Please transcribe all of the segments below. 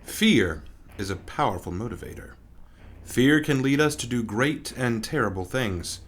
Fear is a powerful motivator. Fear can lead us to do great and terrible things.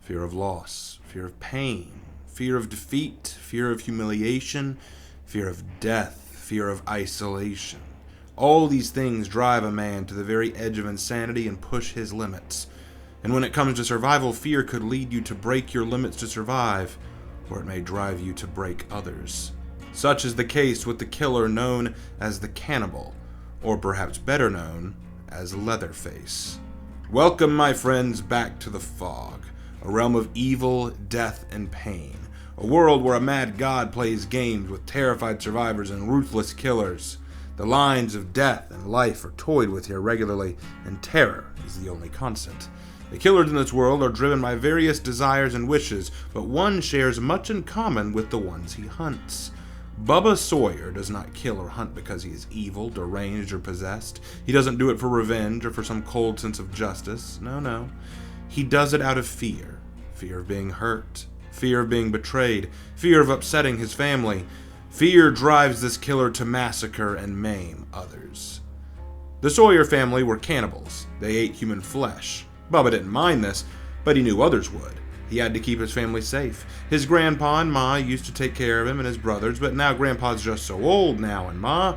Fear of loss, fear of pain, fear of defeat, fear of humiliation, fear of death, fear of isolation. All these things drive a man to the very edge of insanity and push his limits. And when it comes to survival, fear could lead you to break your limits to survive, or it may drive you to break others. Such is the case with the killer known as the Cannibal, or perhaps better known as Leatherface. Welcome, my friends, back to the fog, a realm of evil, death, and pain. A world where a mad god plays games with terrified survivors and ruthless killers. The lines of death and life are toyed with here regularly, and terror is the only constant. The killers in this world are driven by various desires and wishes, but one shares much in common with the ones he hunts. Bubba Sawyer does not kill or hunt because he is evil, deranged, or possessed. He doesn't do it for revenge or for some cold sense of justice. No. He does it out of fear. Fear of being hurt. Fear of being betrayed. Fear of upsetting his family. Fear drives this killer to massacre and maim others. The Sawyer family were cannibals. They ate human flesh. Bubba didn't mind this, but he knew others would. He had to keep his family safe. His grandpa and Ma used to take care of him and his brothers, but now Grandpa's just so old now, and Ma,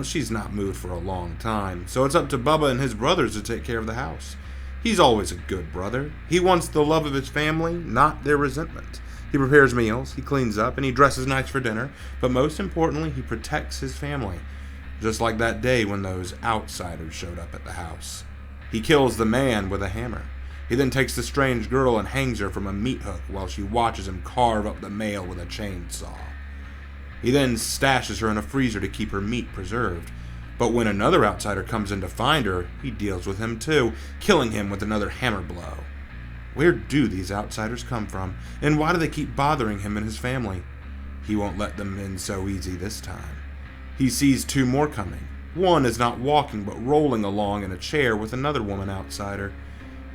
she's not moved for a long time. So it's up to Bubba and his brothers to take care of the house. He's always a good brother. He wants the love of his family, not their resentment. He prepares meals, he cleans up, and he dresses nice for dinner, but most importantly, he protects his family. Just like that day when those outsiders showed up at the house. He kills the man with a hammer. He then takes the strange girl and hangs her from a meat hook while she watches him carve up the male with a chainsaw. He then stashes her in a freezer to keep her meat preserved. But when another outsider comes in to find her, he deals with him too, killing him with another hammer blow. Where do these outsiders come from, and why do they keep bothering him and his family? He won't let them in so easy this time. He sees two more coming. One is not walking but rolling along in a chair with another woman outsider.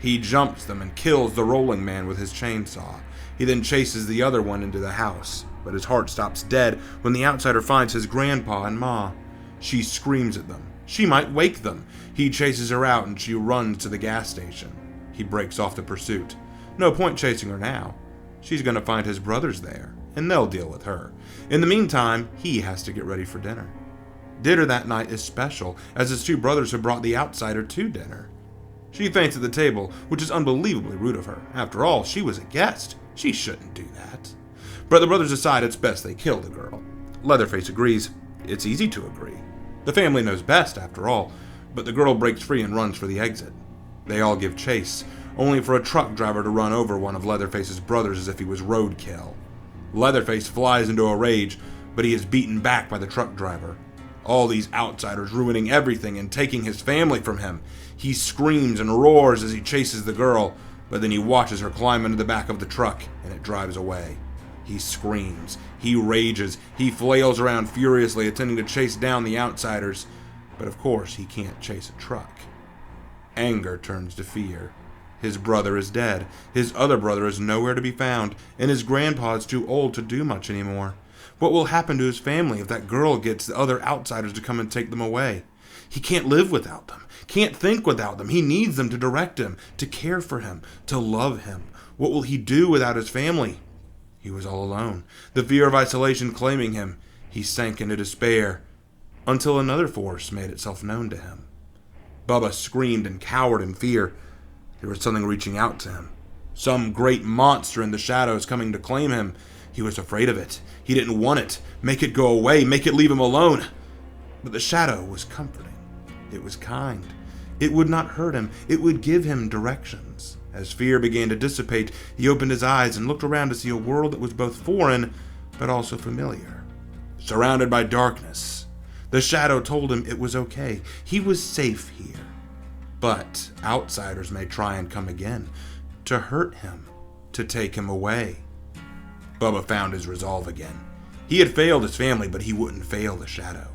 He jumps them and kills the rolling man with his chainsaw. He then chases the other one into the house, but his heart stops dead when the outsider finds his grandpa and Ma. She screams at them. She might wake them. He chases her out and she runs to the gas station. He breaks off the pursuit. No point chasing her now. She's going to find his brothers there, and they'll deal with her. In the meantime, he has to get ready for dinner. Dinner that night is special, as his two brothers have brought the outsider to dinner. She faints at the table, which is unbelievably rude of her. After all, she was a guest. She shouldn't do that. But the brothers decide it's best they kill the girl. Leatherface agrees. It's easy to agree. The family knows best, after all, but the girl breaks free and runs for the exit. They all give chase, only for a truck driver to run over one of Leatherface's brothers as if he was roadkill. Leatherface flies into a rage, but he is beaten back by the truck driver. All these outsiders ruining everything and taking his family from him. He screams and roars as he chases the girl, but then he watches her climb into the back of the truck and it drives away. He screams, he rages, he flails around furiously attempting to chase down the outsiders, but of course he can't chase a truck. Anger turns to fear. His brother is dead, his other brother is nowhere to be found, and his grandpa is too old to do much anymore. What will happen to his family if that girl gets the other outsiders to come and take them away? He can't live without them, can't think without them. He needs them to direct him, to care for him, to love him. What will he do without his family? He was all alone, the fear of isolation claiming him. He sank into despair, until another force made itself known to him. Bubba screamed and cowered in fear. There was something reaching out to him. Some great monster in the shadows coming to claim him. He was afraid of it. He didn't want it. Make it go away. Make it leave him alone. But the shadow was comforting. It was kind. It would not hurt him. It would give him directions. As fear began to dissipate, he opened his eyes and looked around to see a world that was both foreign, but also familiar. Surrounded by darkness, the shadow told him it was okay. He was safe here. But outsiders may try and come again, to hurt him, to take him away. Bubba found his resolve again. He had failed his family, but he wouldn't fail the shadow.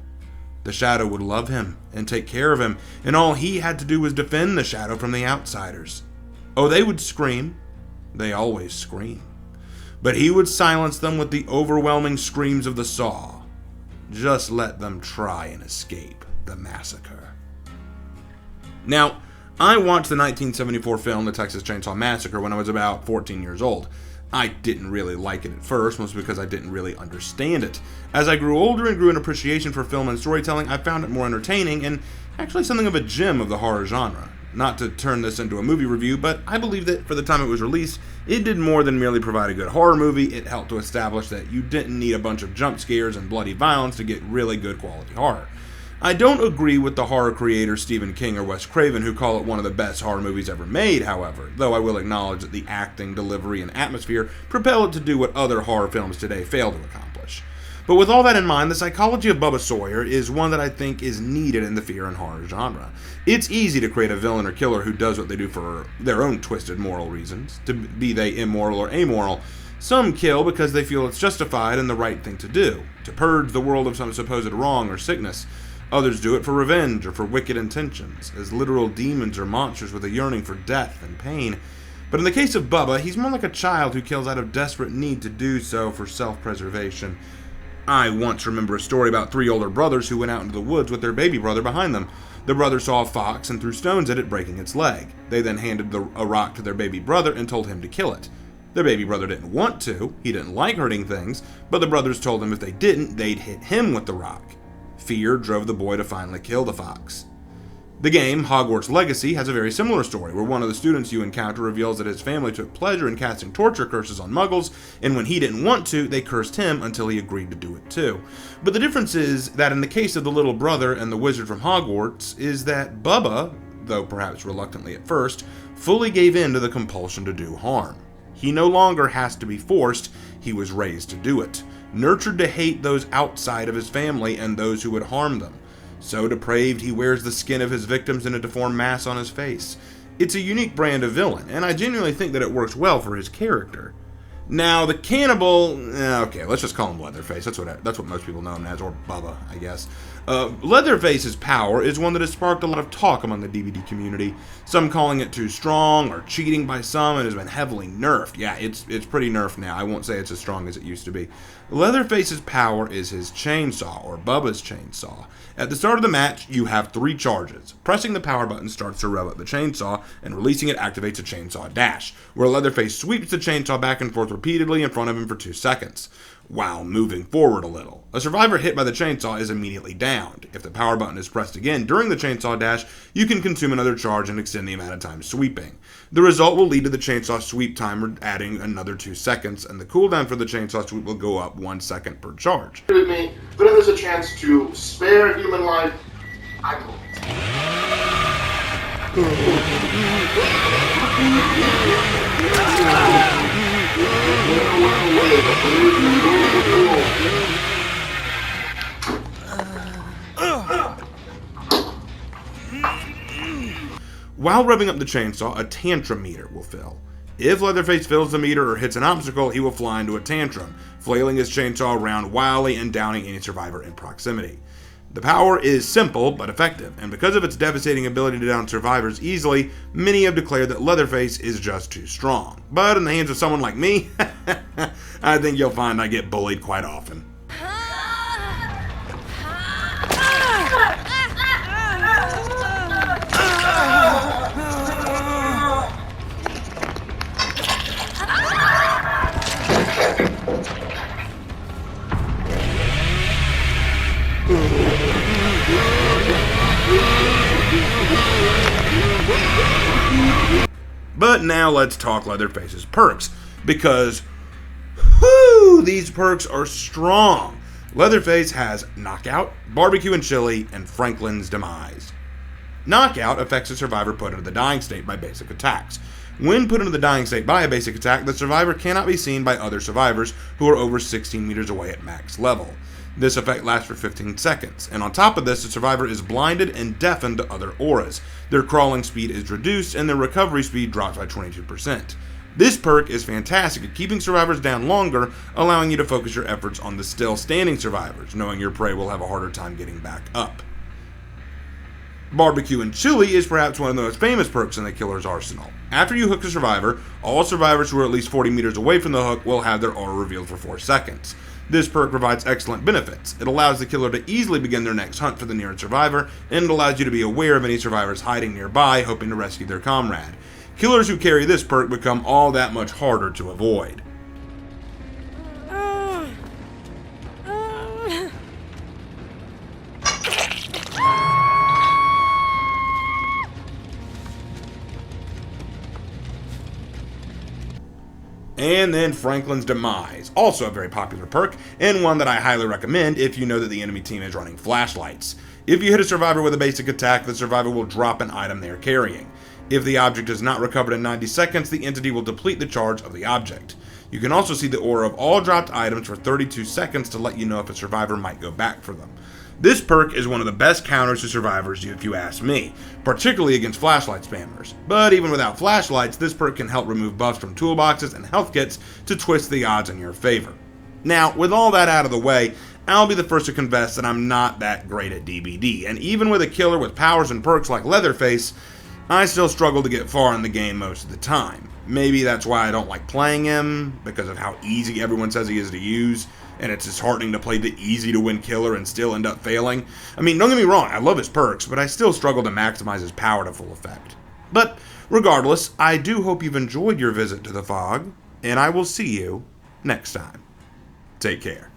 The Shadow would love him and take care of him, and all he had to do was defend the Shadow from the outsiders. Oh, they would scream. They always scream. But he would silence them with the overwhelming screams of the Saw. Just let them try and escape the massacre. Now, I watched the 1974 film The Texas Chainsaw Massacre when I was about 14 years old. I didn't really like it at first, mostly because I didn't really understand it. As I grew older and grew an appreciation for film and storytelling, I found it more entertaining and actually something of a gem of the horror genre. Not to turn this into a movie review, but I believe that for the time it was released, it did more than merely provide a good horror movie. It helped to establish that you didn't need a bunch of jump scares and bloody violence to get really good quality horror. I don't agree with the horror creators Stephen King or Wes Craven, who call it one of the best horror movies ever made, however, though I will acknowledge that the acting, delivery, and atmosphere propel it to do what other horror films today fail to accomplish. But with all that in mind, the psychology of Bubba Sawyer is one that I think is needed in the fear and horror genre. It's easy to create a villain or killer who does what they do for their own twisted moral reasons, to be they immoral or amoral. Some kill because they feel it's justified and the right thing to do, to purge the world of some supposed wrong or sickness. Others do it for revenge or for wicked intentions, as literal demons or monsters with a yearning for death and pain. But in the case of Bubba, he's more like a child who kills out of desperate need to do so for self-preservation. I once remember a story about 3 older brothers who went out into the woods with their baby brother behind them. The brother saw a fox and threw stones at it, breaking its leg. They then handed a rock to their baby brother and told him to kill it. Their baby brother didn't want to, he didn't like hurting things, but the brothers told him if they didn't, they'd hit him with the rock. Fear drove the boy to finally kill the fox. The game, Hogwarts Legacy, has a very similar story, where one of the students you encounter reveals that his family took pleasure in casting torture curses on muggles, and when he didn't want to, they cursed him until he agreed to do it too. But the difference is that in the case of the little brother and the wizard from Hogwarts, is that Bubba, though perhaps reluctantly at first, fully gave in to the compulsion to do harm. He no longer has to be forced, he was raised to do it. Nurtured to hate those outside of his family and those who would harm them. So depraved, he wears the skin of his victims in a deformed mask on his face. It's a unique brand of villain, and I genuinely think that it works well for his character. Now, the cannibal, okay, let's just call him Leatherface. That's what most people know him as, or Bubba, I guess. Leatherface's power is one that has sparked a lot of talk among the DVD community. Some calling it too strong, or cheating by some, and has been heavily nerfed. Yeah, it's pretty nerfed now. I won't say it's as strong as it used to be. Leatherface's power is his chainsaw, or Bubba's chainsaw. At the start of the match, you have 3 charges. Pressing the power button starts to rev up the chainsaw, and releasing it activates a chainsaw dash, where Leatherface sweeps the chainsaw back and forth repeatedly in front of him for 2 seconds, while moving forward a little. A survivor hit by the chainsaw is immediately downed. If the power button is pressed again during the chainsaw dash, you can consume another charge and extend the amount of time sweeping. The result will lead to the chainsaw sweep timer adding another 2 seconds, and the cooldown for the chainsaw sweep will go up 1 second per charge. With me, but if there's a chance to spare human life, I will. While revving up the chainsaw, a tantrum meter will fill. If Leatherface fills the meter or hits an obstacle, he will fly into a tantrum, flailing his chainsaw around wildly and downing any survivor in proximity. The power is simple but effective, and because of its devastating ability to down survivors easily, many have declared that Leatherface is just too strong. But in the hands of someone like me, I think you'll find I get bullied quite often. But now let's talk Leatherface's perks, because these perks are strong. Leatherface has Knockout, Barbecue and Chili, and Franklin's Demise. Knockout affects a survivor put into the dying state by basic attacks. When put into the dying state by a basic attack, the survivor cannot be seen by other survivors who are over 16 meters away at max level. This effect lasts for 15 seconds, and on top of this, the survivor is blinded and deafened to other auras. Their crawling speed is reduced, and their recovery speed drops by 22%. This perk is fantastic at keeping survivors down longer, allowing you to focus your efforts on the still standing survivors, knowing your prey will have a harder time getting back up. Barbecue and Chili is perhaps one of the most famous perks in the killer's arsenal. After you hook a survivor, all survivors who are at least 40 meters away from the hook will have their aura revealed for 4 seconds. This perk provides excellent benefits. It allows the killer to easily begin their next hunt for the nearest survivor, and it allows you to be aware of any survivors hiding nearby, hoping to rescue their comrade. Killers who carry this perk become all that much harder to avoid. And then Franklin's Demise, also a very popular perk, and one that I highly recommend if you know that the enemy team is running flashlights. If you hit a survivor with a basic attack, the survivor will drop an item they are carrying. If the object is not recovered in 90 seconds, the entity will deplete the charge of the object. You can also see the aura of all dropped items for 32 seconds to let you know if a survivor might go back for them. This perk is one of the best counters to survivors if you ask me, particularly against flashlight spammers. But even without flashlights, this perk can help remove buffs from toolboxes and health kits to twist the odds in your favor. Now, with all that out of the way, I'll be the first to confess that I'm not that great at DBD, and even with a killer with powers and perks like Leatherface, I still struggle to get far in the game most of the time. Maybe that's why I don't like playing him, because of how easy everyone says he is to use, and it's disheartening to play the easy to win killer and still end up failing. I mean, don't get me wrong, I love his perks, but I still struggle to maximize his power to full effect. But regardless, I do hope you've enjoyed your visit to the Fog, and I will see you next time. Take care.